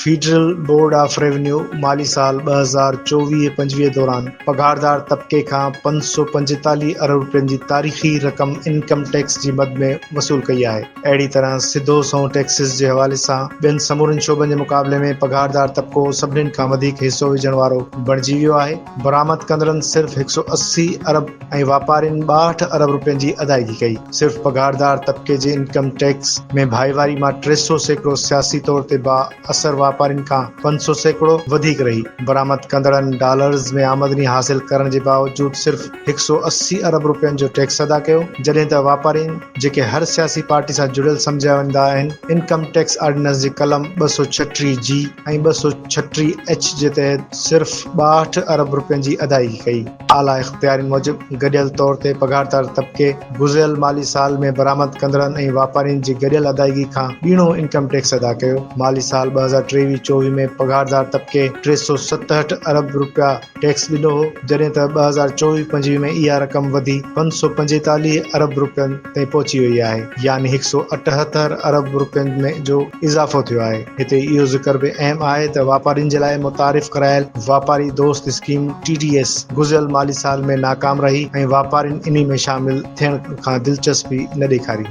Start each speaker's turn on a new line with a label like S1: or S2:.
S1: Federal board of revenue माली साल 2024-25 दौरान पघारदार तबके खां 545 अरब रुपयनि जी तारीख़ी रक़म इनकम टैक्स जी मद में वसूल कई आहे। अहिड़ी तरह सिधो संओं टैक्सिस जे हवाले सां ॿियनि समूरनि शोबनि जे मुक़ाबले में पघारदार तबको सभिनीनि खां वधीक हिसो विझण वारो बणिजी वियो आहे। बरामद कंदड़नि सिर्फ़ 180 अरब ऐं वापारियुनि 62 अरब रुपयनि जी अदायगी कई। सिर्फ़ पघारदार तबके जे इनकम टैक्स में भाईवारी मां 300% सियासी तौर ते असर वापारियुनि खां 500% वधीक रही। बरामद कंदड़नि डॉलर्स में आमदनी हासिल करण जे बावजूद सिर्फ़ 180 अरब रुपयनि जो टैक्स अदा कयो, जॾहिं त वापारियुनि जेके हर सियासी पार्टी सां जुड़ियल सम्झिया वेंदा आहिनि इनकम टैक्स ऑर्डिनेंस जी कलम 236G ऐं 236H जे तहत सिर्फ़ 62 अरब रुपयनि जी अदायगी कई। आला इख्तियारनि मूजिबि गॾियल तौर ते पघारदार तबके गुज़िरियल माली साल में बरामद कंदड़नि ऐं वापारियुनि जी गॾियल अदायगी खां ॿीणो इनकम टैक्स अदा कयो। माली साल 2023-24 में पघारदार तबके 367 अरब रुपया टैक्स ॾिनो हो, जॾहिं त 2024-25 में इहा रक़म वधी 545 अरब रुपयनि ताईं पहुची वई आहे, यानी 178 अरब रुपयनि में जो इज़ाफ़ो थियो आहे। हिते इहो ज़िक्र बि अहम आहे त वापारियुनि जे लाइ मुतारिफ़ करायल वापारी दोस्त स्कीम TDS गुज़िरियल माली साल में नाकाम रही ऐं वापारियुनि इन में शामिल थियण खां दिलचस्पी न ॾेखारी।